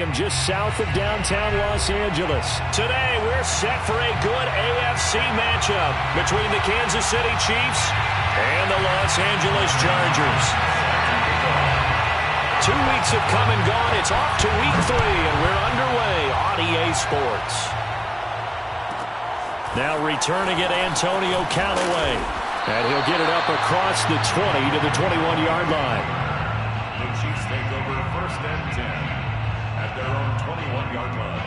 Stadium just south of downtown Los Angeles. Today, we're set for a good AFC matchup between the Kansas City Chiefs and the Los Angeles Chargers. 2 weeks have come and gone. It's off to week 3, and we're underway on EA Sports. Now returning it, Antonio Callaway. And he'll get it up across the 20 to the 21-yard line. The Chiefs take over 1st and 10 at their own 21-yard line.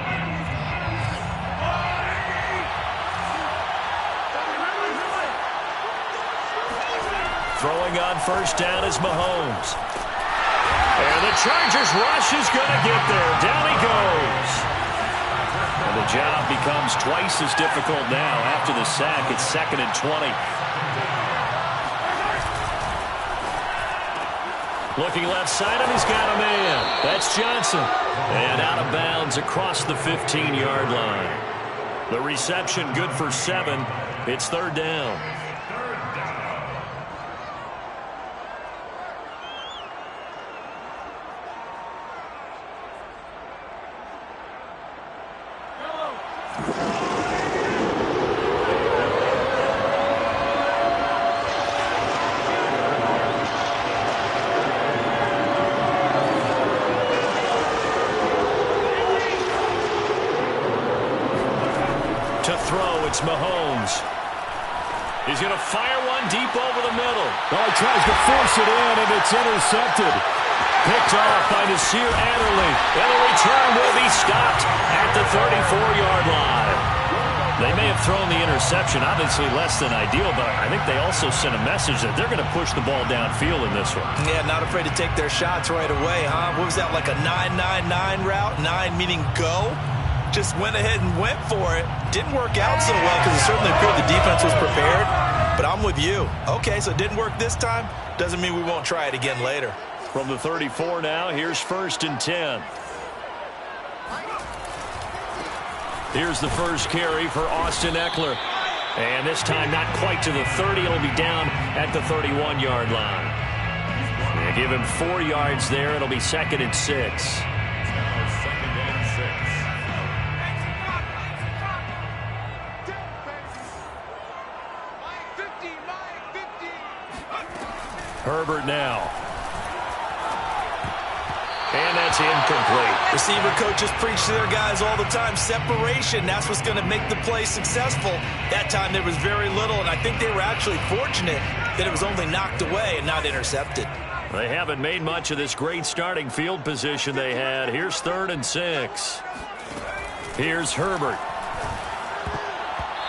Throwing on 1st down is Mahomes. And the Chargers rush is going to get there. Down he goes. And the job becomes twice as difficult now after the sack. It's 2nd and 20. Looking left side, and he's got a man. That's Johnson. And out of bounds across the 15-yard line. The reception good for 7. It's 3rd down. It's Mahomes. He's going to fire one deep over the middle. Well, he tries to force it in, and it's intercepted. Picked off by Nasir Adderley. And the return will be stopped at the 34-yard line. They may have thrown the interception, obviously less than ideal, but I think they also sent a message that they're going to push the ball downfield in this one. Yeah, not afraid to take their shots right away, huh? What was that, like a 9-9-9 route? 9 meaning go? Just went ahead and went for it. Didn't work out so well because it certainly appeared the defense was prepared. But I'm with you. Okay, so it didn't work this time. Doesn't mean we won't try it again later. From the 34 now, here's 1st and 10. Here's the first carry for Austin Eckler. And this time not quite to the 30. It'll be down at the 31-yard line. They give him 4 yards there. It'll be 2nd and 6. Herbert now. And that's incomplete. Receiver coaches preach to their guys all the time. Separation, that's what's going to make the play successful. That time there was very little, and I think they were actually fortunate that it was only knocked away and not intercepted. They haven't made much of this great starting field position they had. Here's 3rd and 6. Here's Herbert.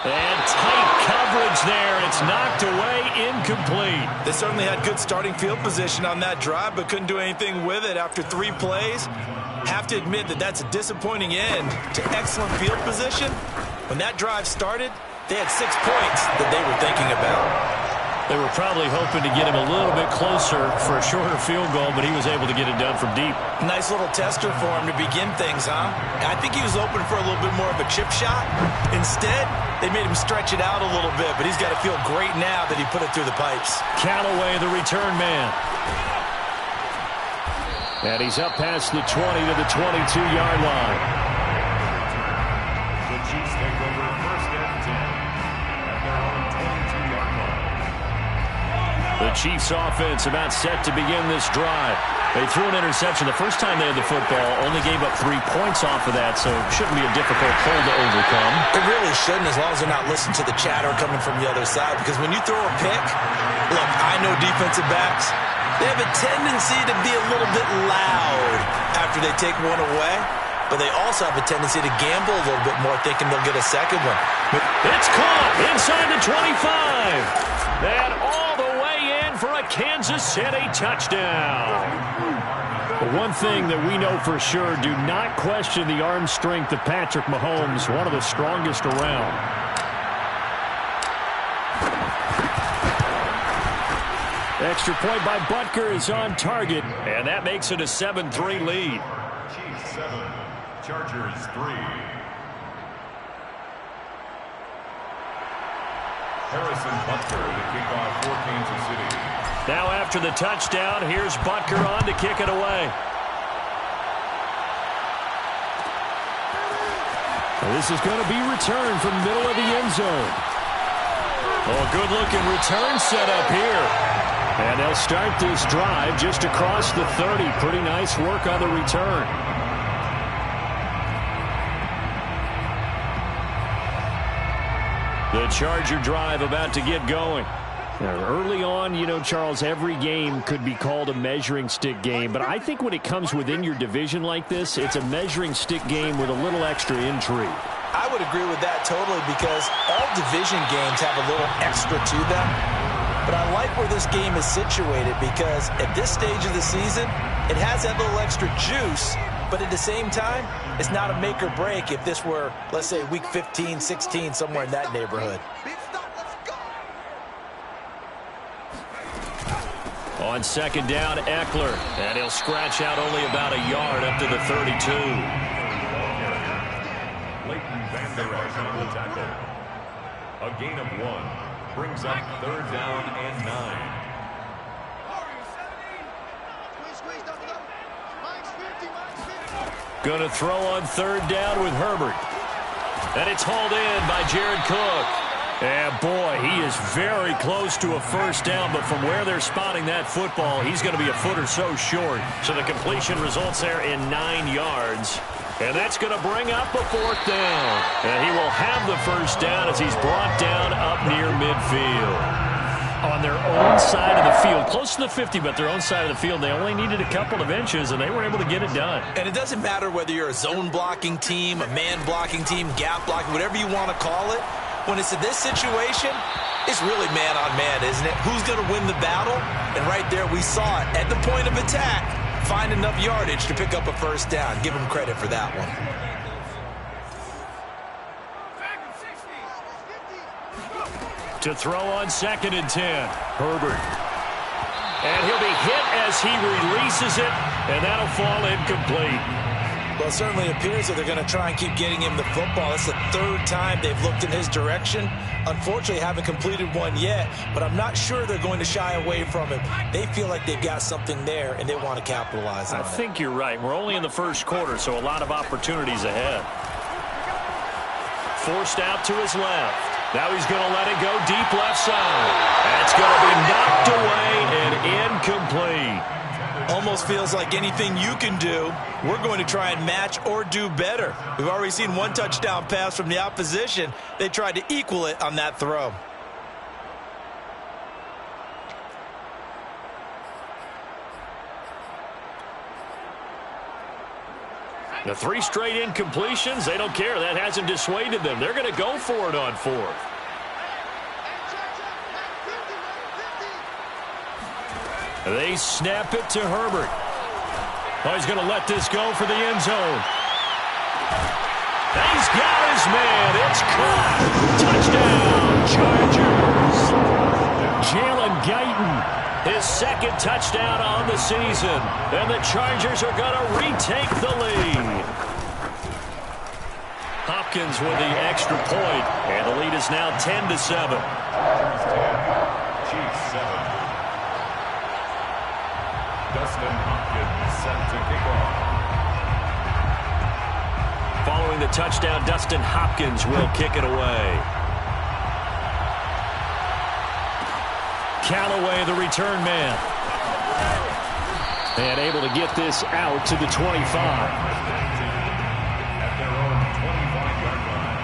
And tight coverage there. It's knocked away, incomplete. They certainly had good starting field position on that drive, but couldn't do anything with it after 3 plays. Have to admit that that's a disappointing end to excellent field position. When that drive started, they had 6 points that they were thinking about. They were probably hoping to get him a little bit closer for a shorter field goal, but he was able to get it done from deep. Nice little tester for him to begin things, huh? I think he was open for a little bit more of a chip shot. Instead, they made him stretch it out a little bit, but he's got to feel great now that he put it through the pipes. Callaway, the return man. And he's up past the 20 to the 22-yard line. The Chiefs take over 1st and 10 at their own 22-yard line. The Chiefs offense about set to begin this drive. They threw an interception the first time they had the football, only gave up 3 points off of that, so it shouldn't be a difficult hole to overcome. It really shouldn't, as long as they're not listening to the chatter coming from the other side, because when you throw a pick, look, I know defensive backs, they have a tendency to be a little bit loud after they take one away, but they also have a tendency to gamble a little bit more, thinking they'll get a second one. It's caught inside the 25. And all the way in for a Kansas City touchdown. But one thing that we know for sure, do not question the arm strength of Patrick Mahomes, one of the strongest around. Extra point by Butker is on target, and that makes it a 7-3 lead. Chiefs 7, Chargers 3. Harrison Butker to kick off for Kansas City. Now after the touchdown, here's Butker on to kick it away. This is going to be returned from the middle of the end zone. Oh, good-looking return set up here. And they'll start this drive just across the 30. Pretty nice work on the return. The Charger drive about to get going. Now, early on, you know, Charles, every game could be called a measuring stick game. But I think when it comes within your division like this, it's a measuring stick game with a little extra intrigue. I would agree with that totally because all division games have a little extra to them. But I like where this game is situated because at this stage of the season, it has that little extra juice. But at the same time, it's not a make or break if this were, let's say, week 15, 16, somewhere in that neighborhood. On second down, Eckler. And he'll scratch out only about a yard up to the 32. Leighton Vander Esch on the tackle. A gain of 1 brings up 3rd down and 9. Going to throw on 3rd down with Herbert. And it's hauled in by Jared Cook. And boy, he is very close to a first down, but from where they're spotting that football, he's going to be a foot or so short. So the completion results there in 9 yards. And that's going to bring up a 4th down. And he will have the first down as he's brought down up near midfield. On their own side of the field, close to the 50, but their own side of the field, they only needed a couple of inches, and they were able to get it done. And it doesn't matter whether you're a zone blocking team, a man blocking team, gap blocking, whatever you want to call it. When it's in this situation, it's really man on man, isn't it? Who's going to win the battle? And right there, we saw it at the point of attack. Find enough yardage to pick up a first down. Give him credit for that one. To throw on 2nd and 10. Herbert. And he'll be hit as he releases it, and that'll fall incomplete. Well, it certainly appears that they're going to try and keep getting him the football. It's the 3rd time they've looked in his direction. Unfortunately, haven't completed one yet, but I'm not sure they're going to shy away from him. They feel like they've got something there, and they want to capitalize on it. I think you're right. We're only in the first quarter, so a lot of opportunities ahead. Forced out to his left. Now he's going to let it go deep left side. That's going to be knocked away and incomplete. Almost feels like anything you can do, we're going to try and match or do better. We've already seen 1 touchdown pass from the opposition. They tried to equal it on that throw. The 3 straight incompletions, they don't care. That hasn't dissuaded them. They're going to go for it on 4th. They snap it to Herbert. Oh, he's going to let this go for the end zone. He's got his man. It's caught. Touchdown, Chargers. Jalen Guyton, his 2nd touchdown on the season. And the Chargers are going to retake the lead. Hopkins with the extra point. And the lead is now 10-7. Chiefs 7. Dustin Hopkins set to kick off. Following the touchdown, Dustin Hopkins will kick it away. Callaway, the return man. And able to get this out to the 25. At their own 25-yard line.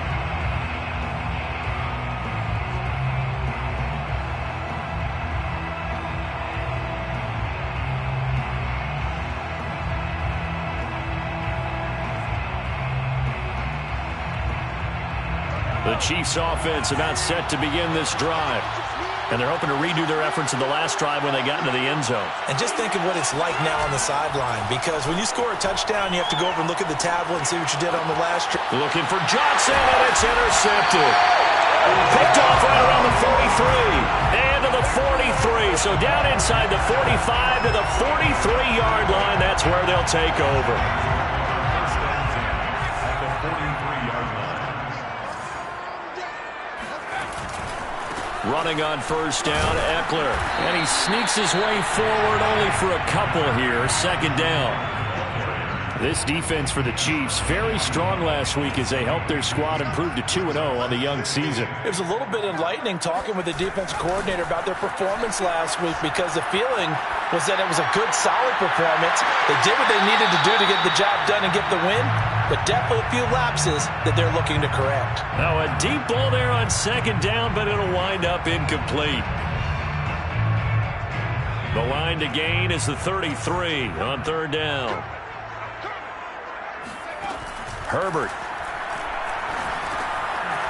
The Chiefs offense about set to begin this drive. And they're hoping to redo their efforts in the last drive when they got into the end zone. And just think of what it's like now on the sideline, because when you score a touchdown, you have to go over and look at the tablet and see what you did on the last drive. Looking for Johnson, and it's intercepted. Picked off right around the 43. And to the 43. So down inside the 45 to the 43-yard line. That's where they'll take over. First and 10 at the 43-yard line. Running on first down, Eckler. And he sneaks his way forward only for a couple here. 2nd down. This defense for the Chiefs, very strong last week as they helped their squad improve to 2-0 on the young season. It was a little bit enlightening talking with the defensive coordinator about their performance last week because the feeling was that it was a good, solid performance. They did what they needed to do to get the job done and get the win, but definitely a few lapses that they're looking to correct. Now a deep ball there on second down, but it'll wind up incomplete. The line to gain is the 33 on third down. Herbert.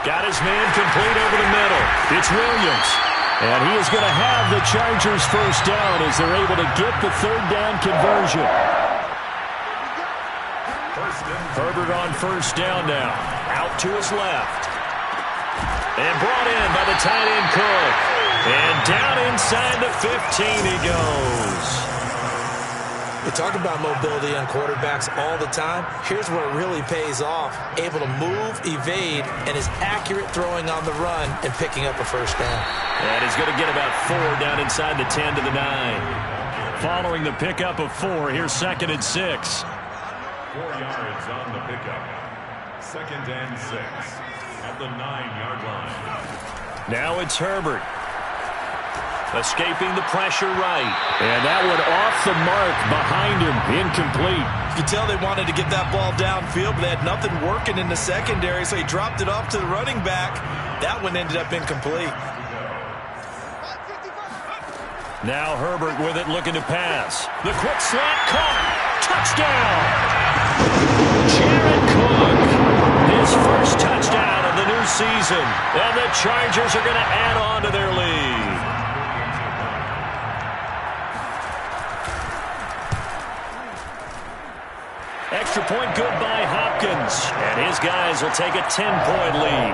Got his man complete over the middle. It's Williams. And he is going to have the Chargers first down as they're able to get the third down conversion. Herbert on first down now. Out to his left. And brought in by the tight end Cook. And down inside the 15 he goes. We talk about mobility on quarterbacks all the time. Here's where it really pays off. Able to move, evade, and is accurate throwing on the run and picking up a first down. And he's going to get about 4 down inside the 10 to the 9. Following the pickup of 4, here's 2nd and 6. 4 yards on the pickup. 2nd and 6 at the 9-yard line. Now it's Herbert. Escaping the pressure right. And that one off the mark behind him. Incomplete. You can tell they wanted to get that ball downfield, but they had nothing working in the secondary, so he dropped it off to the running back. That one ended up incomplete. Now Herbert with it, looking to pass. The quick slant caught. Touchdown! Jared Cook. His first touchdown of the new season. And the Chargers are going to add on to their lead. Extra point good by Hopkins. And his guys will take a 10-point lead.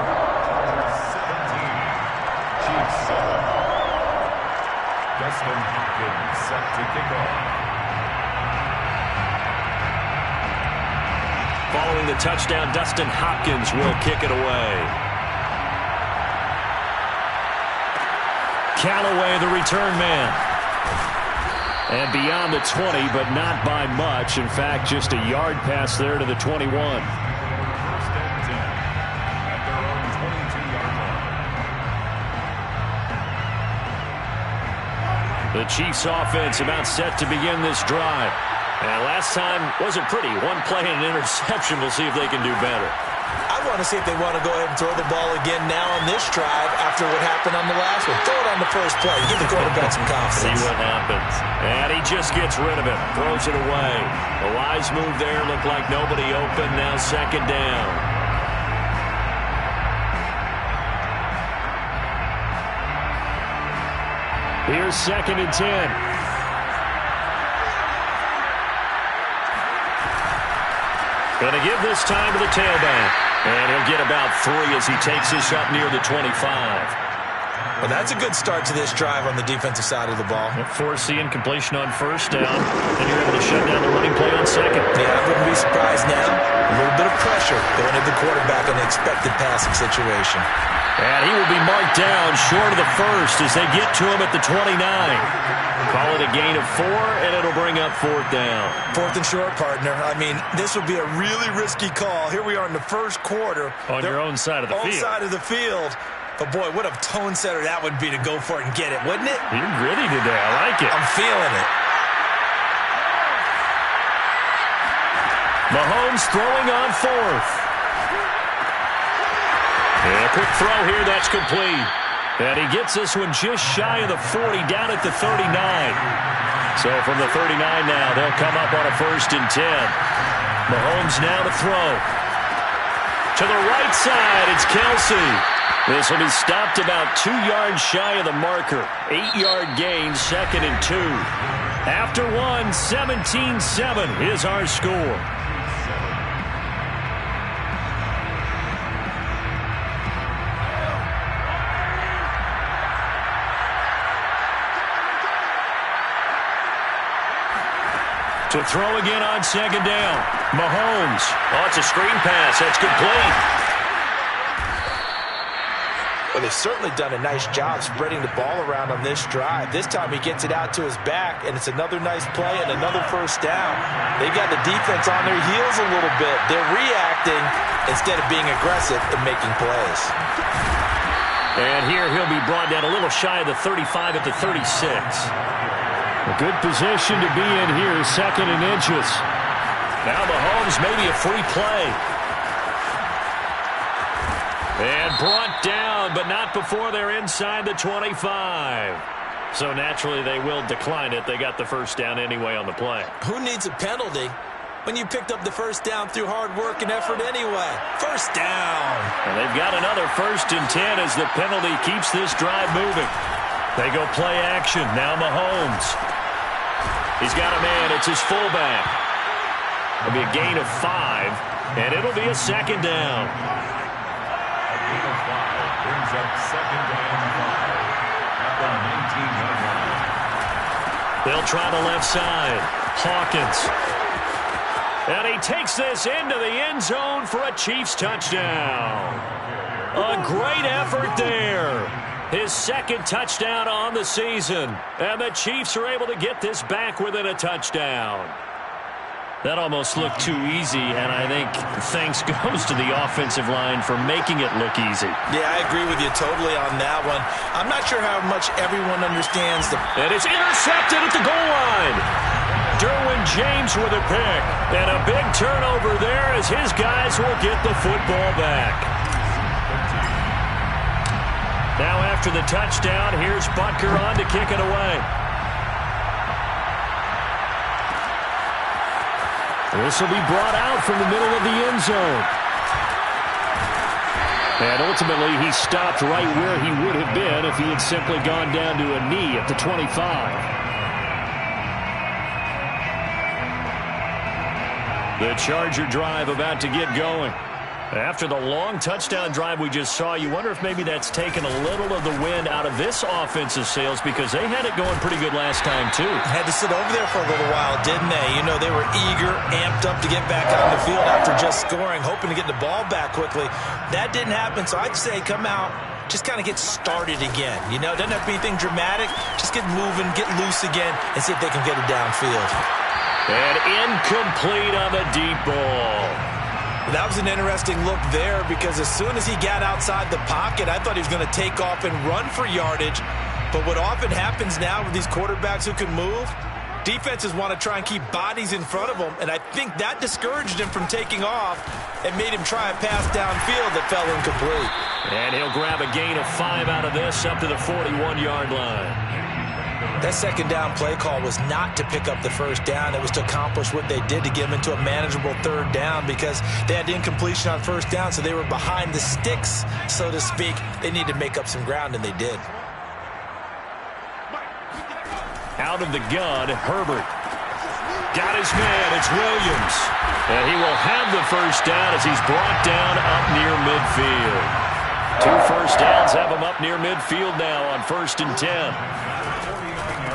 17. Chiefs 7. Dustin Hopkins set to kick off. Following the touchdown, Dustin Hopkins will kick it away. Callaway, the return man. And beyond the 20, but not by much. In fact, just a yard pass there to the 21. 1st and 10 at their own 22-yard line. The Chiefs offense about set to begin this drive. And last time wasn't pretty. One play and an interception. We'll see if they can do better. I want to see if they want to go ahead and throw the ball again now on this drive after what happened on the last one. Throw it on the first play. Give the quarterback some confidence. See what happens. And he just gets rid of it. Throws it away. A wise move there. Looked like nobody open. Now 2nd down. Here's 2nd and 10. Going to give this time to the tailback. And he'll get about 3 as he takes this up near the 25. Well, that's a good start to this drive on the defensive side of the ball. Force the incompletion on first down. And you're able to shut down the running play on second. Yeah, I wouldn't be surprised now. A little bit of pressure going at the quarterback in an expected passing situation. And he will be marked down short of the first as they get to him at the 29. Call it a gain of 4, and it'll bring up 4th down. 4th and short, partner. I mean, this would be a really risky call. Here we are in the first quarter. On your own side of the field. Own side of the field. But, boy, what a tone setter that would be to go for it and get it, wouldn't it? You're gritty today. I like it. I'm feeling it. Mahomes throwing on 4th. And a quick throw here. That's complete. And he gets this one just shy of the 40, down at the 39. So from the 39 now, they'll come up on a 1st and 10. Mahomes now to throw. To the right side, it's Kelsey. This will be stopped about 2 yards shy of the marker. 8-yard gain, 2nd and 2. After 1, 17-7 is our score. To throw again on 2nd down. Mahomes. Oh, it's a screen pass. That's complete. but they've certainly done a nice job spreading the ball around on this drive. This time he gets it out to his back, and it's another nice play and another first down. They've got the defense on their heels a little bit. They're reacting instead of being aggressive and making plays. And here he'll be brought down a little shy of the 35 at the 36. A good position to be in here, 2nd and inches. Now Mahomes, maybe a free play. And brought down, but not before they're inside the 25. So naturally they will decline it. They got the first down anyway on the play. Who needs a penalty when you picked up the first down through hard work and effort anyway? First down. And they've got another 1st and 10 as the penalty keeps this drive moving. They go play action. Now Mahomes. He's got a man. It's his fullback. It'll be a gain of 5, and it'll be a 2nd down. A gain of 5 brings up 2nd and 5 at the 19-yard line. They'll try the left side. Hawkins. And he takes this into the end zone for a Chiefs touchdown. A great effort there. His 2nd touchdown on the season. And the Chiefs are able to get this back within a touchdown. That almost looked too easy, and I think thanks goes to the offensive line for making it look easy. Yeah, I agree with you totally on that one. I'm not sure how much everyone understands the... And it's intercepted at the goal line. Derwin James with a pick. And a big turnover there as his guys will get the football back. Now after the touchdown, here's Butker on to kick it away. This will be brought out from the middle of the end zone. And ultimately, he stopped right where he would have been if he had simply gone down to a knee at the 25. The Charger drive about to get going. After the long touchdown drive we just saw, you wonder if maybe that's taken a little of the wind out of this offensive sails because they had it going pretty good last time, too. Had to sit over there for a little while, didn't they? You know, they were eager, amped up to get back on the field after just scoring, hoping to get the ball back quickly. That didn't happen, so I'd say come out, just kind of get started again. You know, it doesn't have to be anything dramatic. Just get moving, get loose again, and see if they can get it downfield. And incomplete on the deep ball. That was an interesting look there because as soon as he got outside the pocket, I thought he was going to take off and run for yardage. But what often happens now with these quarterbacks who can move, defenses want to try and keep bodies in front of them, and I think that discouraged him from taking off and made him try a pass downfield that fell incomplete. And he'll grab a gain of 5 out of this up to the 41-yard line. That 2nd down play call was not to pick up the first down. It was to accomplish what they did to get them into a manageable 3rd down because they had incompletion on first down, so they were behind the sticks, so to speak. They needed to make up some ground, and they did. Out of the gun, Herbert. Got his man. It's Williams. And he will have the first down as he's brought down up near midfield. 2 first downs have him up near midfield now on 1st and 10.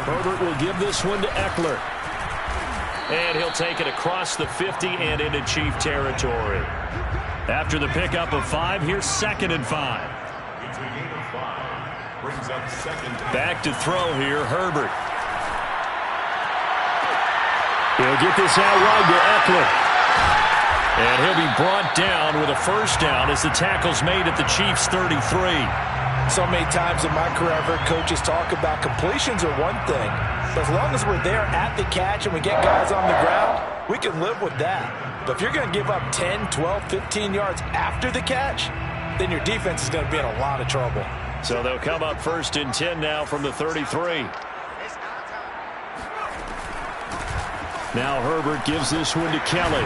Herbert will give this one to Eckler. And he'll take it across the 50 and into Chief territory. After the pickup of 5, here's 2nd and 5. It's a gain of 5. Brings up 2nd. Back to throw here, Herbert. He'll get this out wide to Eckler. And he'll be brought down with a first down as the tackle's made at the Chiefs' 33. So many times in my career, I've heard coaches talk about completions are one thing. But as long as we're there at the catch and we get guys on the ground, we can live with that. But if you're going to give up 10, 12, 15 yards after the catch, then your defense is going to be in a lot of trouble. So they'll come up 1st and 10 now from the 33. Now Herbert gives this one to Kelly.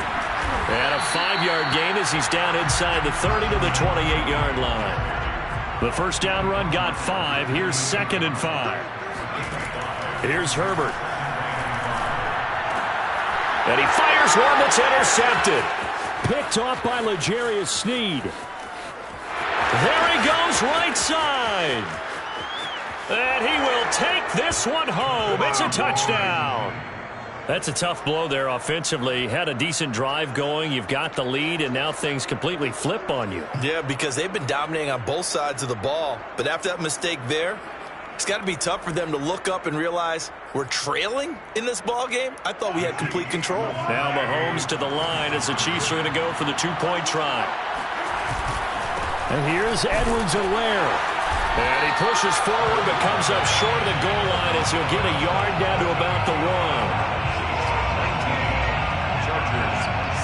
And a 5-yard gain as he's down inside the 30 to the 28-yard line. The first down run got 5. Here's 2nd and 5. Here's Herbert. And he fires one that's intercepted. Picked off by L'Jarius Sneed. There he goes right side. And he will take this one home. It's a touchdown. That's a tough blow there offensively. Had a decent drive going. You've got the lead, and now things completely flip on you. Yeah, because they've been dominating on both sides of the ball. But after that mistake there, it's got to be tough for them to look up and realize we're trailing in this ball game. I thought we had complete control. Now Mahomes to the line as the Chiefs are going to go for the two-point try. And here's Edwards-Helaire. And he pushes forward but comes up short of the goal line as he'll get a yard down to about the 1. Chargers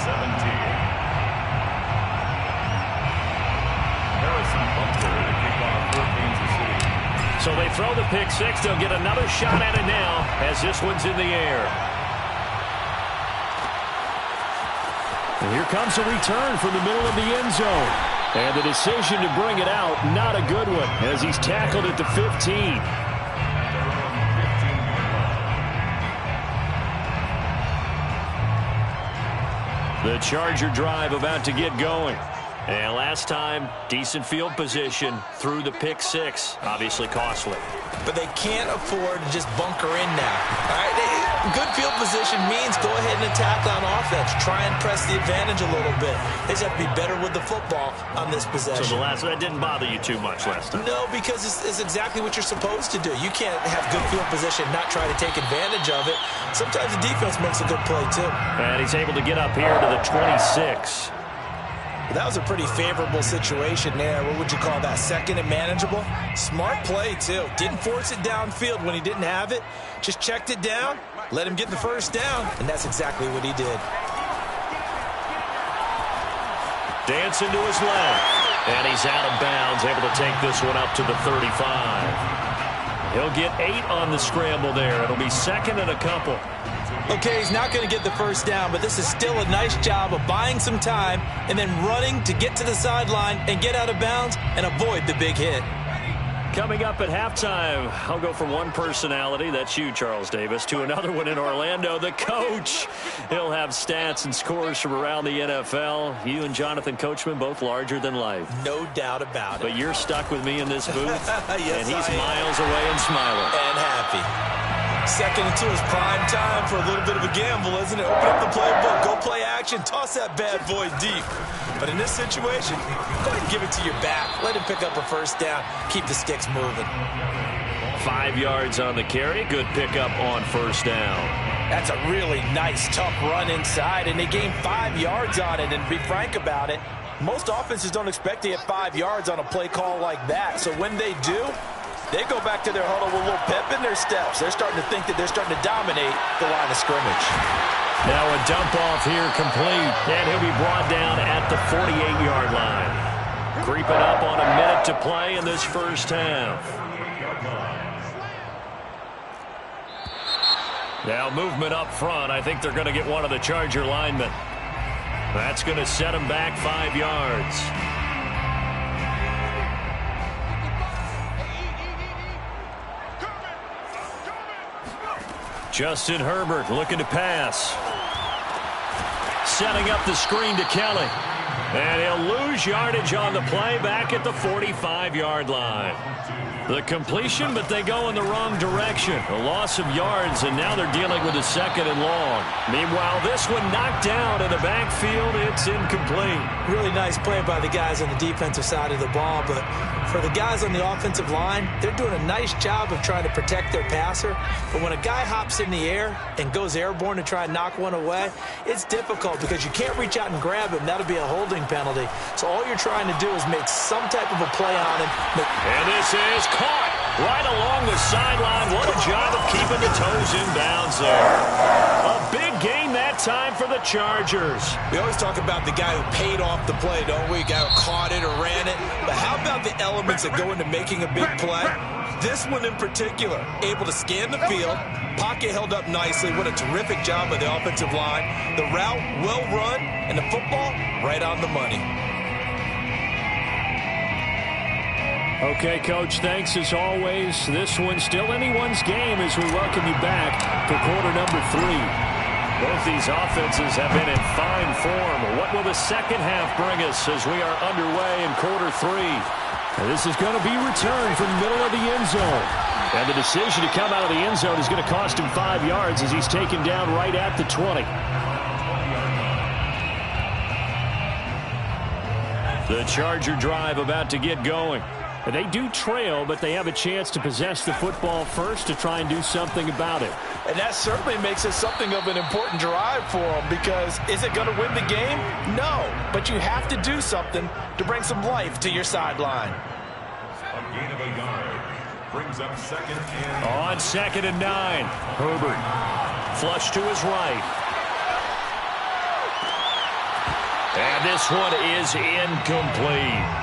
17. Harrison Butker to kick off for Kansas City. So they throw the pick six. They'll get another shot at it now as this one's in the air. And here comes a return from the middle of the end zone. And the decision to bring it out, not a good one, as he's tackled at the 15. The Charger drive about to get going. And last time, decent field position through the pick six. Obviously costly. But they can't afford to just bunker in now. All right, good field position means go ahead and attack on offense. Try and press the advantage a little bit. They just have to be better with the football on this possession. So that didn't bother you too much last time? No, because it's exactly what you're supposed to do. You can't have good field position, not try to take advantage of it. Sometimes the defense makes a good play, too. And he's able to get up here to the 26. That was a pretty favorable situation there. What would you call that? Second and manageable? Smart play, too. Didn't force it downfield when he didn't have it. Just checked it down, let him get the first down, and that's exactly what he did. Dancing to his left. And he's out of bounds, able to take this one up to the 35. He'll get 8 on the scramble there. It'll be second and a couple. Okay, he's not going to get the first down, but this is still a nice job of buying some time and then running to get to the sideline and get out of bounds and avoid the big hit. Coming up at halftime, I'll go from one personality, that's you, Charles Davis, to another one in Orlando, the coach. He'll have stats and scores from around the NFL. You and Jonathan Coachman, both larger than life. No doubt about it. But you're stuck with me in this booth, yes, and he's miles away and smiling. And happy. Second and 2 is prime time for a little bit of a gamble, isn't it? Open up the playbook, go play action, toss that bad boy deep. But in this situation, go ahead and give it to your back. Let him pick up a first down. Keep the sticks moving. 5 yards on the carry. Good pickup on first down. That's a really nice, tough run inside, and they gained 5 yards on it. And to be frank about it, most offenses don't expect to get 5 yards on a play call like that. So when they do, they go back to their huddle with a little pep in their steps. They're starting to think that they're starting to dominate the line of scrimmage. Now a dump off here complete, and he'll be brought down at the 48-yard line. Creeping up on a minute to play in this first half. Now movement up front. I think they're going to get one of the Charger linemen. That's going to set them back 5 yards. Justin Herbert looking to pass. Setting up the screen to Kelly. And he'll lose yardage on the play back at the 45-yard line. The completion, but they go in the wrong direction. A loss of yards, and now they're dealing with a second and long. Meanwhile, this one knocked down in the backfield. It's incomplete. Really nice play by the guys on the defensive side of the ball, but for the guys on the offensive line, they're doing a nice job of trying to protect their passer. But when a guy hops in the air and goes airborne to try and knock one away, it's difficult because you can't reach out and grab him. That'll be a holding penalty. So all you're trying to do is make some type of a play on him. And this is caught right along the sideline. What a job of keeping the toes in bounds there. A big gain that time for the Chargers. We always talk about the guy who paid off the play, don't we? The guy who caught it or ran it. But how about the elements that go into making a big play? This one in particular, able to scan the field, pocket held up nicely. What a terrific job by the offensive line. The route, well run, and the football, right on the money. Okay, Coach, thanks as always. This one's still anyone's game as we welcome you back for quarter number 3. Both these offenses have been in fine form. What will the second half bring us as we are underway in quarter 3? And this is going to be returned from the middle of the end zone. And the decision to come out of the end zone is going to cost him 5 yards as he's taken down right at the 20. The Charger drive about to get going. They do trail, but they have a chance to possess the football first to try and do something about it. And that certainly makes it something of an important drive for them, because is it going to win the game? No, but you have to do something to bring some life to your sideline. A gain of a yard brings up second and... On 2nd and 9, Herbert. Flush to his right. And this one is incomplete.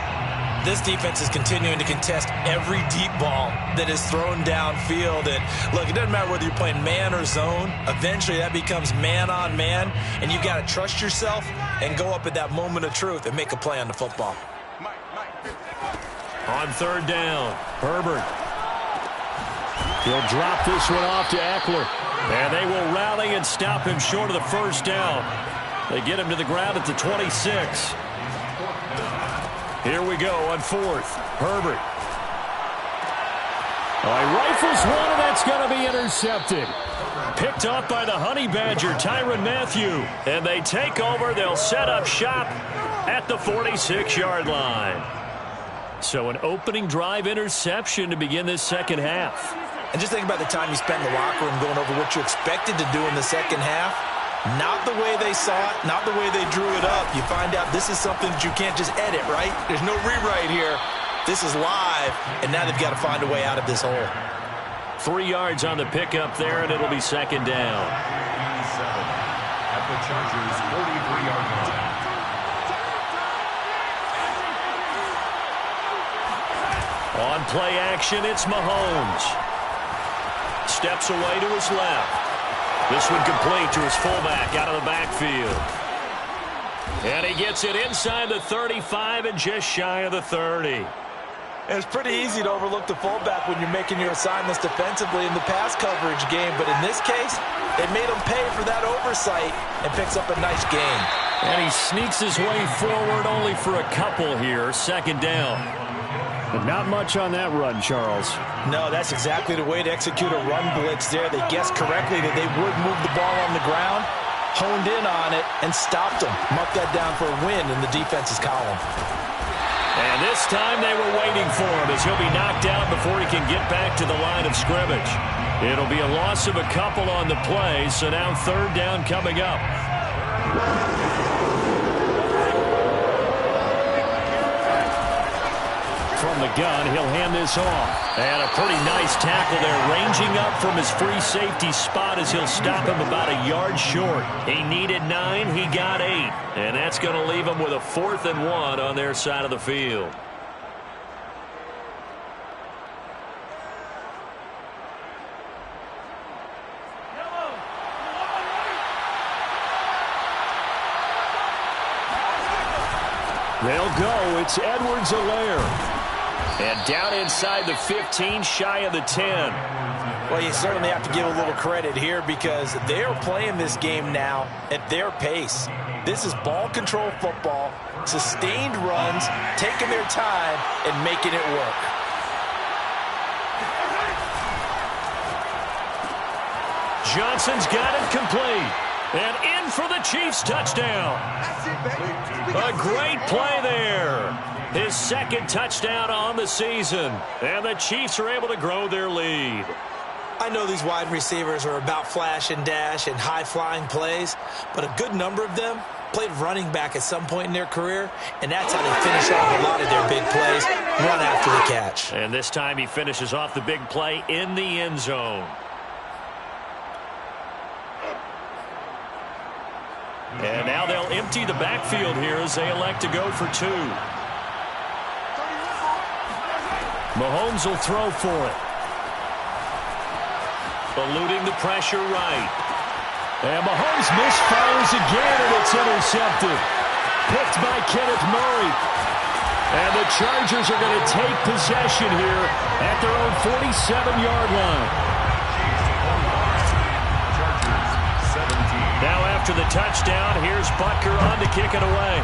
This defense is continuing to contest every deep ball that is thrown downfield. And look, it doesn't matter whether you're playing man or zone. Eventually that becomes man on man, and you've got to trust yourself and go up at that moment of truth and make a play on the football. On 3rd down, Herbert. He'll drop this one off to Eckler. And they will rally and stop him short of the 1st down. They get him to the ground at the 26. Here we go on 4th. Herbert. He rifles one, and that's going to be intercepted. Picked off by the Honey Badger, Tyrann Mathieu. And they take over. They'll set up shop at the 46-yard line. So an opening drive interception to begin this second half. And just think about the time you spent in the locker room going over what you expected to do in the second half. Not the way they saw it, not the way they drew it up. You find out this is something that you can't just edit, right? There's no rewrite here. This is live, and now they've got to find a way out of this hole. 3 yards on the pickup there, and it'll be 2nd down. At the Chargers' 43-yard line. On play action, it's Mahomes. Steps away to his left. This one complete to his fullback out of the backfield. And he gets it inside the 35 and just shy of the 30. And it's pretty easy to overlook the fullback when you're making your assignments defensively in the pass coverage game. But in this case, they made him pay for that oversight and picks up a nice gain. And he sneaks his way forward only for a couple here. 2nd down. But not much on that run, Charles. No, that's exactly the way to execute a run blitz there. They guessed correctly that they would move the ball on the ground, honed in on it, and stopped them. Marked that down for a win in the defense's column. And this time they were waiting for him as he'll be knocked out before he can get back to the line of scrimmage. It'll be a loss of a couple on the play, so now 3rd down coming up. From the gun, he'll hand this off. And a pretty nice tackle there, ranging up from his free safety spot as he'll stop him about a yard short. He needed 9, he got 8. And that's going to leave him with a 4th and 1 on their side of the field. They'll go. It's Edwards-Helaire. And down inside the 15, shy of the 10. Well, you certainly have to give a little credit here because they're playing this game now at their pace. This is ball control football, sustained runs, taking their time and making it work. Johnson's got it complete. And in for the Chiefs touchdown. A great play there. His 2nd touchdown on the season. And the Chiefs are able to grow their lead. I know these wide receivers are about flash and dash and high-flying plays, but a good number of them played running back at some point in their career, and that's how they finish off a lot of their big plays, run after the catch. And this time he finishes off the big play in the end zone. And now they'll empty the backfield here as they elect to go for 2. Mahomes will throw for it. Eluding the pressure right. And Mahomes misfires again, and it's intercepted. Picked by Kenneth Murray. And the Chargers are going to take possession here at their own 47-yard line. Now after the touchdown, here's Butker on to kick it away.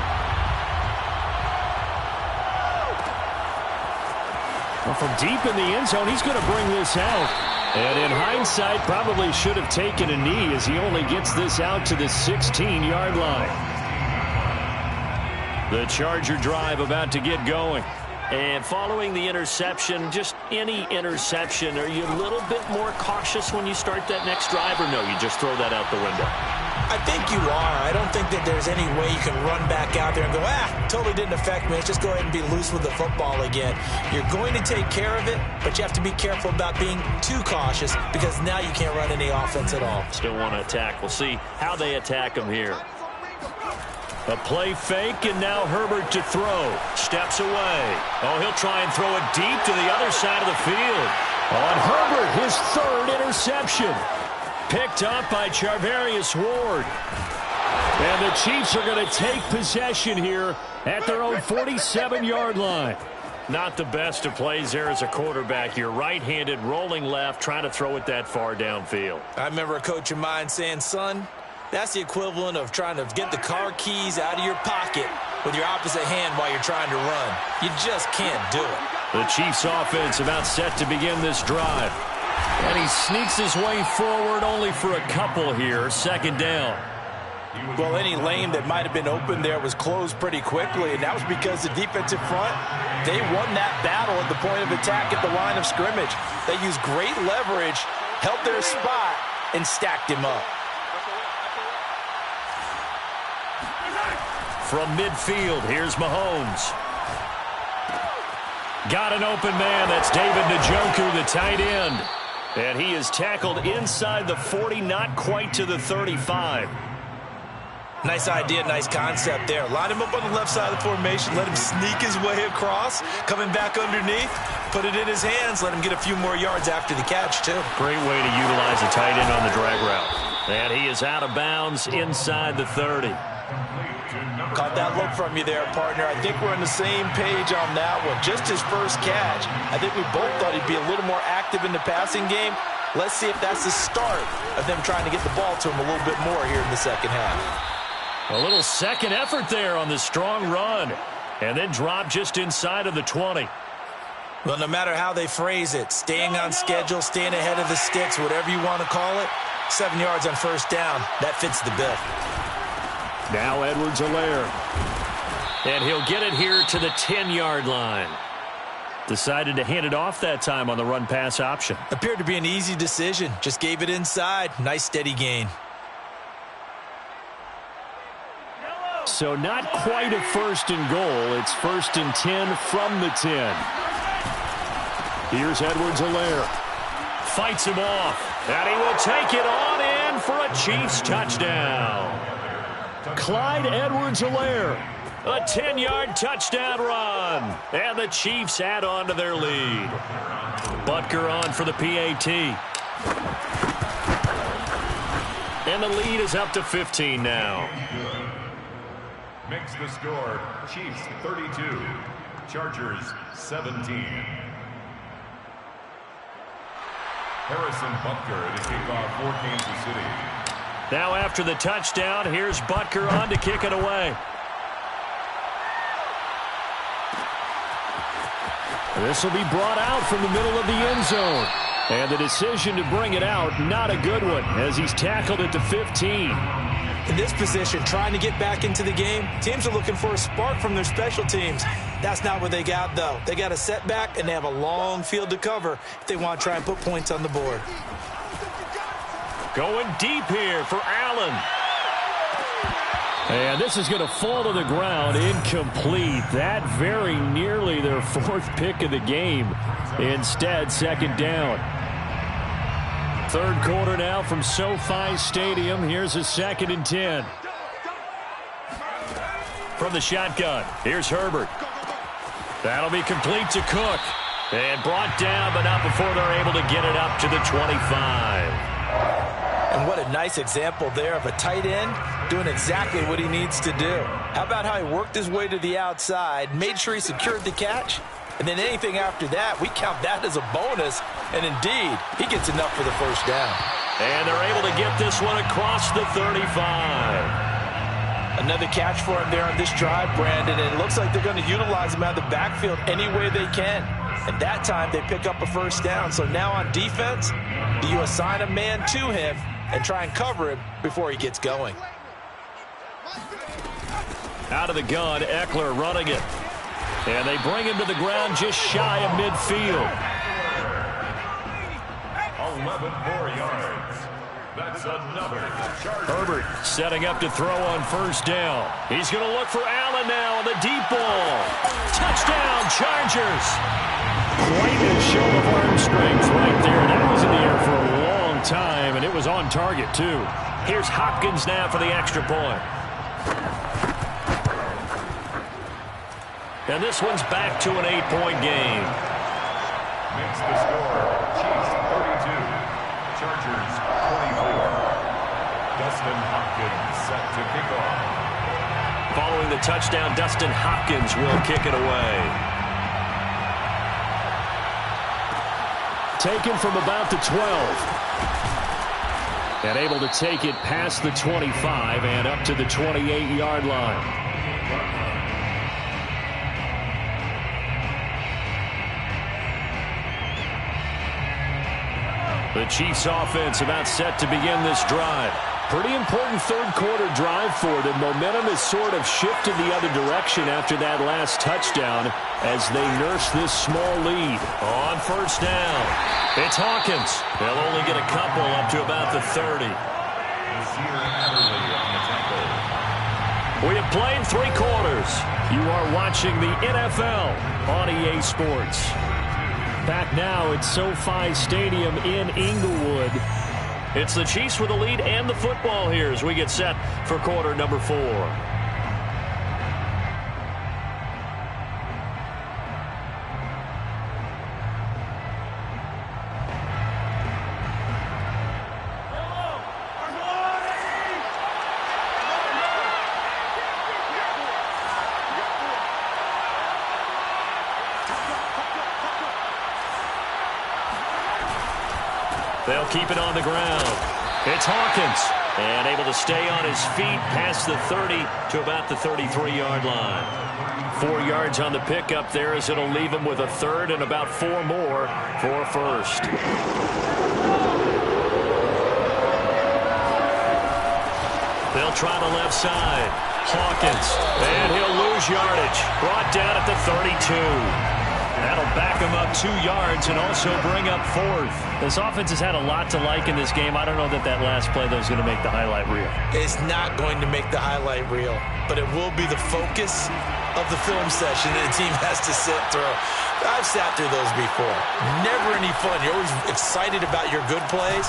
Well, from deep in the end zone, he's going to bring this out. And in hindsight, probably should have taken a knee as he only gets this out to the 16-yard line. The Charger drive about to get going. And following the interception, just any interception, are you a little bit more cautious when you start that next drive, or no, you just throw that out the window? I think you are. I don't think that there's any way you can run back out there and go, totally didn't affect me. Let's just go ahead and be loose with the football again. You're going to take care of it, but you have to be careful about being too cautious because now you can't run any offense at all. Still want to attack. We'll see how they attack him here. A play fake, and now Herbert to throw. Steps away. Oh, he'll try and throw it deep to the other side of the field. On Herbert, his third interception. Picked up by Charvarius Ward. And the Chiefs are going to take possession here at their own 47-yard line. Not the best of plays there as a quarterback. You're right-handed, rolling left, trying to throw it that far downfield. I remember a coach of mine saying, son, that's the equivalent of trying to get the car keys out of your pocket with your opposite hand while you're trying to run. You just can't do it. The Chiefs offense about set to begin this drive. And he sneaks his way forward only for a couple here. Second down. Well, any lane that might have been open there was closed pretty quickly, and that was because the defensive front, they won that battle at the point of attack at the line of scrimmage. They used great leverage, held their spot, and stacked him up. From midfield, here's Mahomes. Got an open man. That's David Njoku, the tight end. And he is tackled inside the 40, not quite to the 35. Nice idea, nice concept there. Line him up on the left side of the formation, let him sneak his way across, coming back underneath, put it in his hands, let him get a few more yards after the catch, too. Great way to utilize a tight end on the drag route. And he is out of bounds inside the 30. Caught that look from you there, partner. I think we're on the same page on that one. Just his first catch. I think we both thought he'd be a little more active in the passing game. Let's see if that's the start of them trying to get the ball to him a little bit more here in the second half. A little second effort there on the strong run. And then drop just inside of the 20. Well, no matter how they phrase it, staying on schedule, staying ahead of the sticks, whatever you want to call it, 7 yards on first down, that fits the bill. Now Edwards-Helaire. And he'll get it here to the 10-yard line. Decided to hand it off that time on the run-pass option. Appeared to be an easy decision. Just gave it inside. Nice steady gain. So not quite a first and goal. It's first and 10 from the 10. Here's Edwards-Helaire. Fights him off. And he will take it on in for a Chiefs touchdown. Clyde Edwards-Helaire. A 10-yard touchdown run. And the Chiefs add on to their lead. Butker on for the PAT. And the lead is up to 15 now. Makes the score Chiefs 32, Chargers 17. Harrison Butker to kick off for Kansas City. Now after the touchdown, here's Butker on to kick it away. This will be brought out from the middle of the end zone. And the decision to bring it out, not a good one, as he's tackled at the 15. In this position, trying to get back into the game, teams are looking for a spark from their special teams. That's not what they got, though. They got a setback, and they have a long field to cover if they want to try and put points on the board. Going deep here for Allen. And this is going to fall to the ground, incomplete. That very nearly their fourth pick of the game. Instead, second down. Third quarter now from SoFi Stadium. Here's a 2nd and 10. From the shotgun, here's Herbert. That'll be complete to Cook. And brought down, but not before they're able to get it up to the 25. And what a nice example there of a tight end doing exactly what he needs to do. How about how he worked his way to the outside, made sure he secured the catch, and then anything after that, we count that as a bonus. And indeed, he gets enough for the first down. And they're able to get this one across the 35. Another catch for him there on this drive, Brandon, and it looks like they're going to utilize him out of the backfield any way they can. And that time, they pick up a first down. So now on defense, do you assign a man to him and try and cover him before he gets going? Out of the gun, Eckler running it. And they bring him to the ground just shy of midfield. 11 more yards. That's another Charger. Herbert setting up to throw on first down. He's going to look for Allen now on the deep ball. Touchdown, Chargers. Quite a show of arm strength right there. That was in the air for a long time, and it was on target, too. Here's Hopkins now for the extra point. And this one's back to an 8-point game. Makes the score. Chiefs 32. Chargers 24. Dustin Hopkins set to kick off. Following the touchdown, Dustin Hopkins will kick it away. Taken from about the 12. And able to take it past the 25 and up to the 28-yard line. The Chiefs offense about set to begin this drive. Pretty important third-quarter drive for them. Momentum has sort of shifted the other direction after that last touchdown as they nurse this small lead. On first down, it's Hawkins. They'll only get a couple up to about the 30. We have played 3 quarters. You are watching the NFL on EA Sports. Back now at SoFi Stadium in Inglewood. It's the Chiefs with the lead and the football here as we get set for quarter number 4. They'll keep it on the ground. It's Hawkins. And able to stay on his feet past the 30 to about the 33-yard line. 4 yards on the pickup there as it'll leave him with a third and about 4 more for first. They'll try the left side. Hawkins. And he'll lose yardage. Brought down at the 32. That'll back him up 2 yards and also bring up 4th. This offense has had a lot to like in this game. I don't know that last play, though, is going to make the highlight reel. It's not going to make the highlight reel, but it will be the focus of the film session that the team has to sit through. I've sat through those before. Never any fun. You're always excited about your good plays.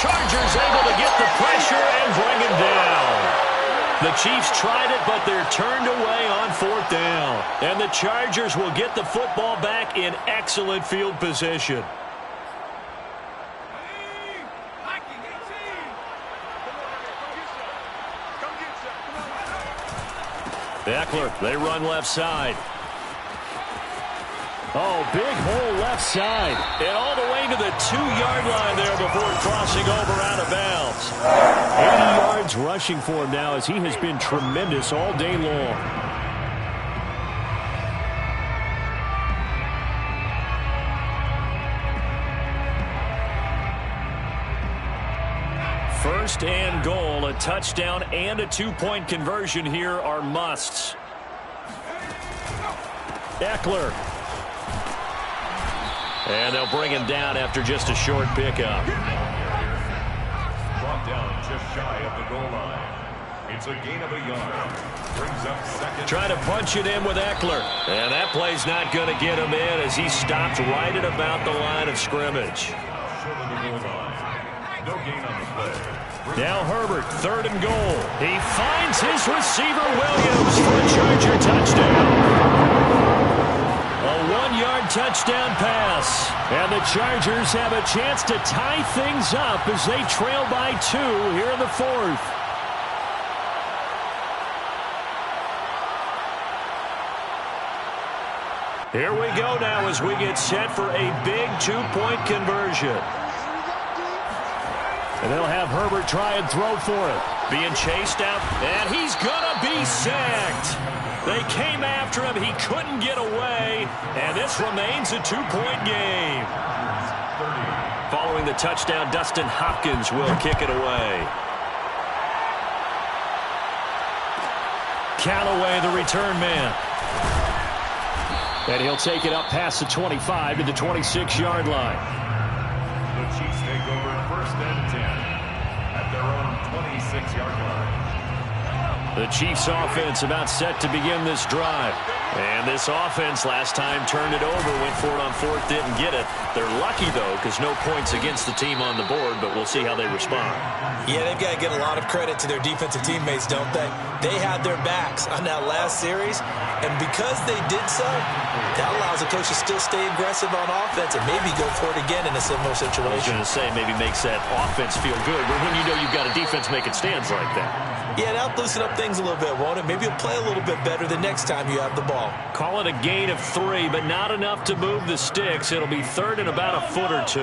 Chargers able to get the pressure and bring him down. The Chiefs tried it, but they're turned away on 4th down. And the Chargers will get the football back in excellent field position. Eckler, they run left side. Oh, big hole left side. And all the way to the 2-yard line there before crossing over out of bounds. 80 yards rushing for him now as he has been tremendous all day long. First and goal, a touchdown and a 2-point conversion here are musts. Eckler. And they'll bring him down after just a short pickup. Brought down just shy of the goal line. It's a gain of a yard. Brings up second. Try to punch it in with Eckler. And that play's not going to get him in as he stopped right at about the line of scrimmage. Short of the goal line. No gain on the play. Now Herbert, 3rd and goal. He finds his receiver Williams for a Charger touchdown. A 1-yard touchdown pass. And the Chargers have a chance to tie things up as they trail by 2 here in the 4th. Here we go now as we get set for a big 2-point conversion. And they'll have Herbert try and throw for it. Being chased out, and he's going to be sacked. They came after him. He couldn't get away, and this remains a 2-point game. Following the touchdown, Dustin Hopkins will kick it away. Callaway, the return man. And he'll take it up past the 25 to the 26-yard line. The Chiefs take over 1st and 10 at their own 26-yard line. The Chiefs offense about set to begin this drive. And this offense last time turned it over, went for it on 4th, didn't get it. They're lucky, though, because no points against the team on the board, but we'll see how they respond. Yeah, they've got to get a lot of credit to their defensive teammates, don't they? They had their backs on that last series, and because they did so, that allows the coach to still stay aggressive on offense and maybe go for it again in a similar situation. I was going to say maybe makes that offense feel good, but when you know you've got a defense making stands like that. Yeah, that'll loosen up things a little bit, won't it? Maybe you'll play a little bit better the next time you have the ball. Call it a gain of 3, but not enough to move the sticks. It'll be 3rd and about a foot or 2.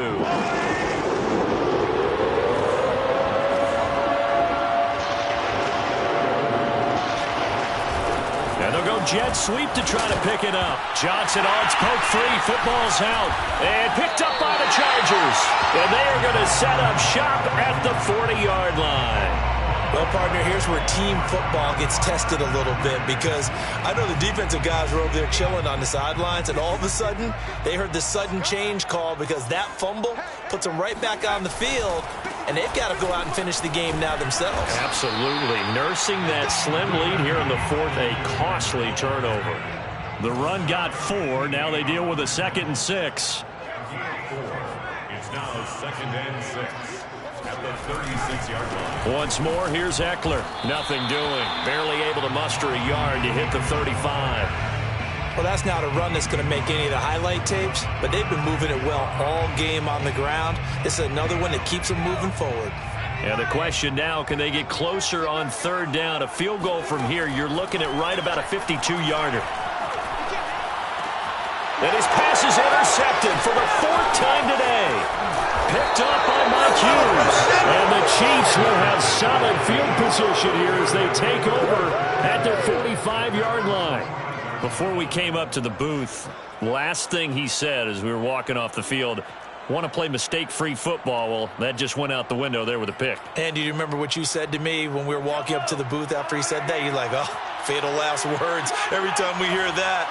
And they'll go jet sweep to try to pick it up. Johnson odds poke 3. Football's out. And picked up by the Chargers. And they are going to set up shop at the 40-yard line. Well, partner, here's where team football gets tested a little bit because I know the defensive guys were over there chilling on the sidelines, and all of a sudden, they heard the sudden change call because that fumble puts them right back on the field, and they've got to go out and finish the game now themselves. Absolutely. Nursing that slim lead here in the 4th, a costly turnover. The run got 4. Now they deal with a 2nd and 6. It's now 2nd and 6. At the 36-yard line. Once more, here's Eckler. Nothing doing. Barely able to muster a yard to hit the 35. Well, that's not a run that's going to make any of the highlight tapes, but they've been moving it well all game on the ground. This is another one that keeps them moving forward. And the question now, can they get closer on 3rd down? A field goal from here, you're looking at right about a 52-yarder. And his pass is intercepted for the 4th time today. Picked up by Mike Hughes. And the Chiefs will have solid field position here as they take over at their 45-yard line. Before we came up to the booth, last thing he said as we were walking off the field, want to play mistake-free football. Well, that just went out the window there with a pick. And do you remember what you said to me when we were walking up to the booth after he said that? You're like, oh, fatal last words. Every time we hear that,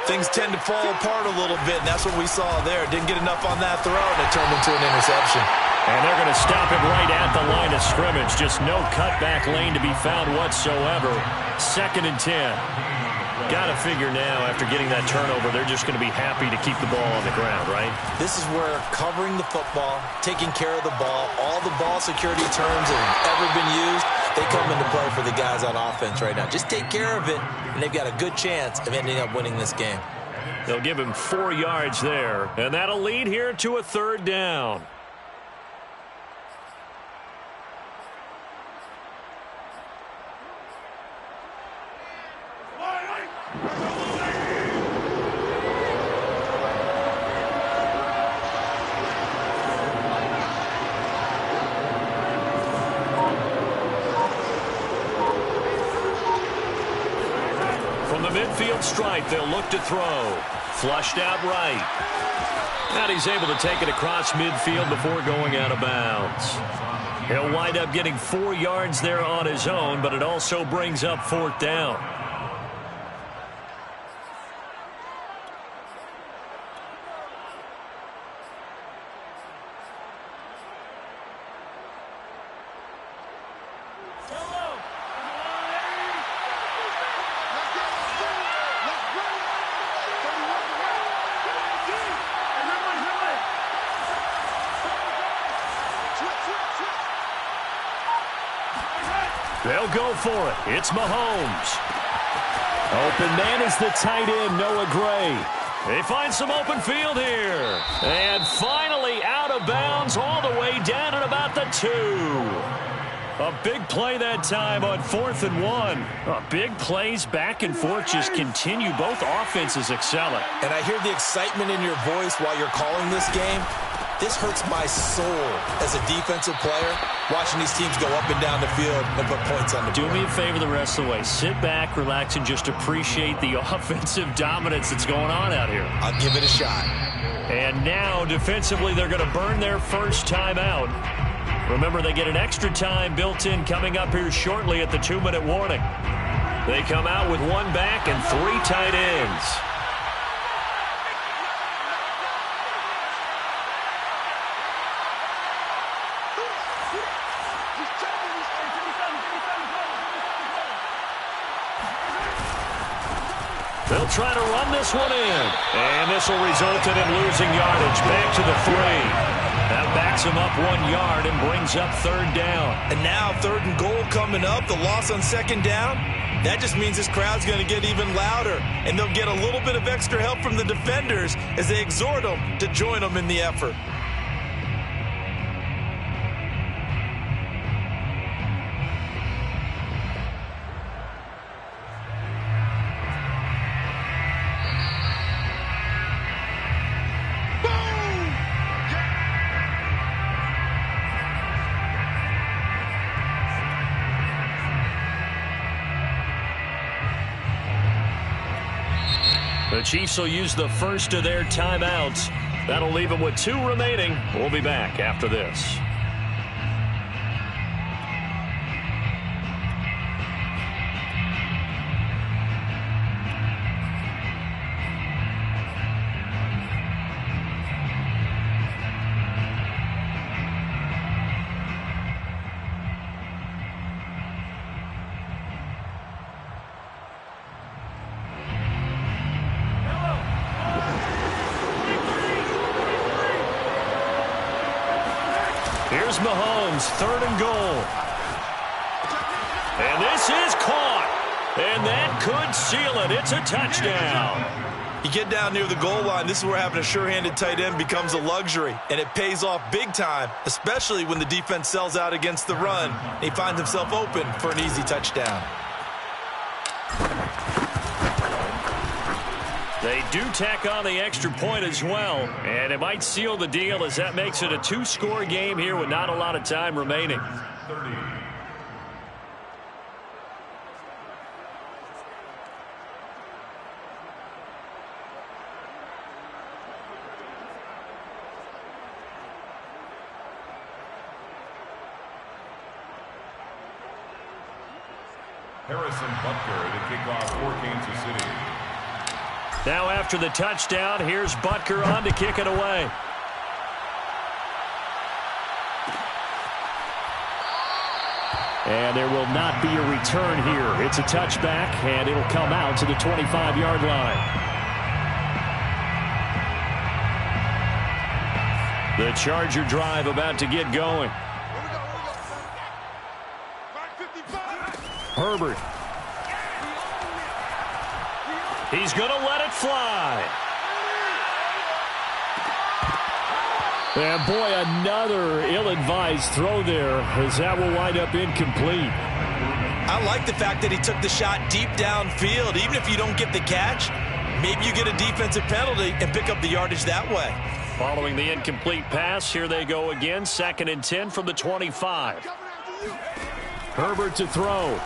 things tend to fall apart a little bit, and that's what we saw there. Didn't get enough on that throw, and it turned into an interception. And they're going to stop him right at the line of scrimmage. Just no cutback lane to be found whatsoever. 2nd and 10. Got to figure now, after getting that turnover, they're just going to be happy to keep the ball on the ground, right? This is where covering the football, taking care of the ball, all the ball security terms that have ever been used, they come into play for the guys on offense right now. Just take care of it, and they've got a good chance of ending up winning this game. They'll give him 4 yards there, and that'll lead here to a 3rd down. From the midfield stripe, they'll look to throw. Flushed out right. And he's able to take it across midfield before going out of bounds. He'll wind up getting 4 yards there on his own, but it also brings up 4th down. They'll go for it. It's Mahomes. Open man is the tight end, Noah Gray. They find some open field here. And finally out of bounds all the way down at about the 2. A big play that time on 4th and 1. Big plays back and forth just continue. Both offenses excelling. And I hear the excitement in your voice while you're calling this game. This hurts my soul as a defensive player, watching these teams go up and down the field and put points on the board. Do me a favor the rest of the way. Sit back, relax, and just appreciate the offensive dominance that's going on out here. I'll give it a shot. And now, defensively, they're going to burn their first timeout. Remember, they get an extra time built in coming up here shortly at the 2-minute warning. They come out with one back and 3 tight ends. They'll try to run this one in. And this will result in him losing yardage. Back to the 3. That backs him up 1 yard and brings up 3rd down. And now 3rd and goal coming up. The loss on 2nd down. That just means this crowd's going to get even louder. And they'll get a little bit of extra help from the defenders as they exhort them to join them in the effort. The Chiefs will use the first of their timeouts. That'll leave them with 2 remaining. We'll be back after this. Here's Mahomes, 3rd and goal. And this is caught. And that could seal it. It's a touchdown. You get down near the goal line, this is where having a sure-handed tight end becomes a luxury. And it pays off big time, especially when the defense sells out against the run. And he finds himself open for an easy touchdown. They do tack on the extra point as well, and it might seal the deal as that makes it a 2-score game here with not a lot of time remaining. 30. Harrison Butker to kick off for Kansas City. Now after the touchdown, here's Butker on to kick it away. And there will not be a return here. It's a touchback, and it'll come out to the 25-yard line. The Charger drive about to get going. Herbert. He's going to let it fly. And boy, another ill-advised throw there as that will wind up incomplete. I like the fact that he took the shot deep downfield. Even if you don't get the catch, maybe you get a defensive penalty and pick up the yardage that way. Following the incomplete pass, here they go again. 2nd and 10 from the 25. Herbert to throw.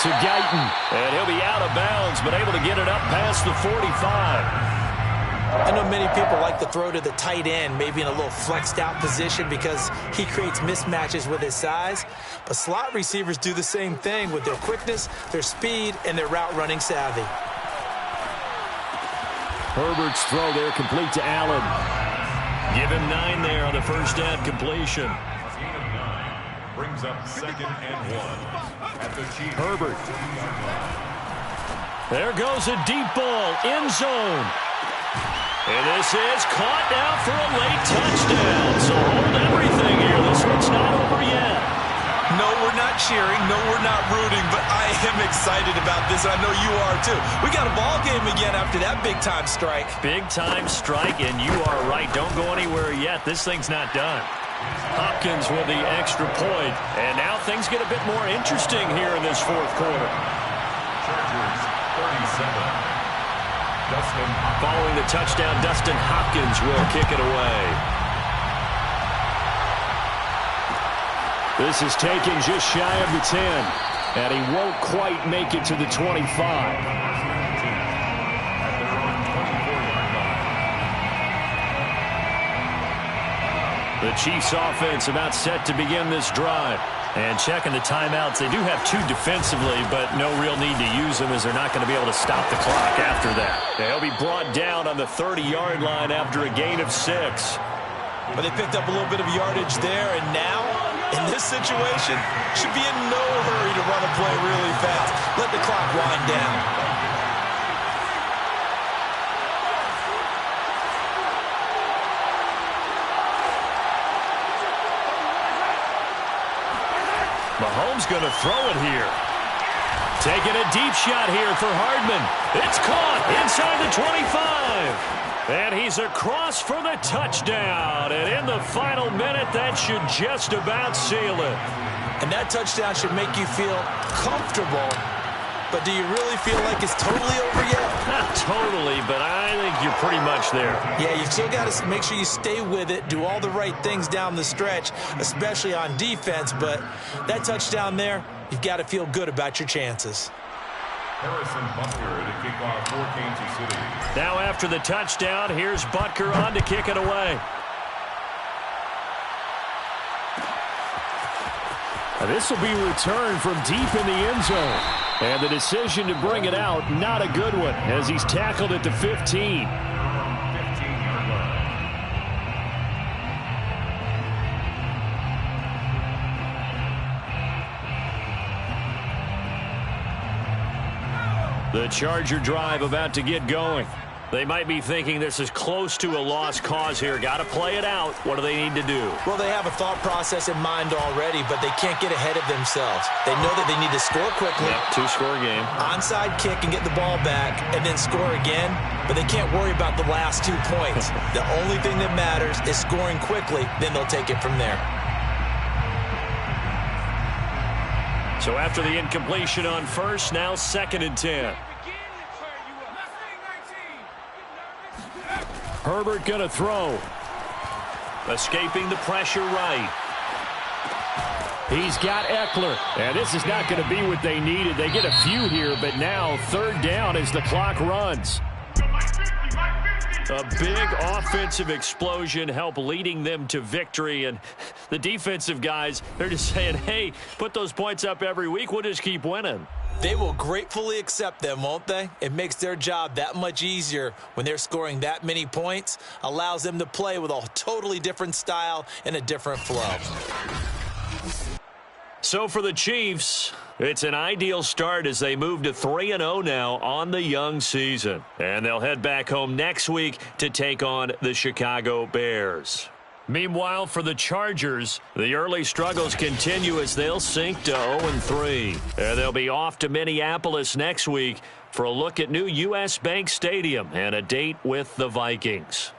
To Guyton, and he'll be out of bounds, but able to get it up past the 45. I know many people like to throw to the tight end, maybe in a little flexed out position because he creates mismatches with his size. But slot receivers do the same thing with their quickness, their speed, and their route running savvy. Herbert's throw there complete to Allen. Give him 9 there on the first down completion. Gain of 9 brings up 2nd and 1. Herbert. There goes a deep ball, end zone. And this is caught now for a late touchdown. So hold everything here. This one's not over yet. No, we're not cheering. No, we're not rooting. But I am excited about this. I know you are too. We got a ball game again after that big-time strike. Big-time strike, and you are right. Don't go anywhere yet. This thing's not done. Hopkins with the extra point. And now things get a bit more interesting here in this 4th quarter. Chargers 37. Dustin. Following the touchdown, Dustin Hopkins will kick it away. This is taken just shy of the 10, and he won't quite make it to the 25. The Chiefs offense about set to begin this drive. And checking the timeouts, they do have 2 defensively, but no real need to use them as they're not going to be able to stop the clock after that. They'll be brought down on the 30-yard line after a gain of 6. But they picked up a little bit of yardage there, and now, in this situation, should be in no hurry to run a play really fast. Let the clock wind down. Mahomes going to throw it here. Taking a deep shot here for Hardman. It's caught inside the 25. And he's across for the touchdown. And in the final minute, that should just about seal it. And that touchdown should make you feel comfortable. But do you really feel like it's totally over yet? Not totally, but I think you're pretty much there. Yeah, you still got to make sure you stay with it, do all the right things down the stretch, especially on defense. But that touchdown there, you've got to feel good about your chances. Harrison Butker to kick off for Kansas City. Now after the touchdown, here's Butker on to kick it away. This will be returned from deep in the end zone. And the decision to bring it out, not a good one, as he's tackled at the 15. The Charger drive about to get going. They might be thinking this is close to a lost cause here. Got to play it out. What do they need to do? Well, they have a thought process in mind already, but they can't get ahead of themselves. They know that they need to score quickly. Yep, 2-score game. Onside kick and get the ball back and then score again, but they can't worry about the last 2 points. The only thing that matters is scoring quickly, then they'll take it from there. So after the incompletion on first, now 2nd and 10. Herbert going to throw. Escaping the pressure right. He's got Eckler. And this is not going to be what they needed. They get a few here, but now 3rd down as the clock runs. A big offensive explosion helped leading them to victory. And the defensive guys, they're just saying, hey, put those points up every week. We'll just keep winning. They will gratefully accept them, won't they? It makes their job that much easier when they're scoring that many points. Allows them to play with a totally different style and a different flow. So for the Chiefs, it's an ideal start as they move to 3-0 now on the young season. And they'll head back home next week to take on the Chicago Bears. Meanwhile, for the Chargers, the early struggles continue as they'll sink to 0-3. And they'll be off to Minneapolis next week for a look at new U.S. Bank Stadium and a date with the Vikings.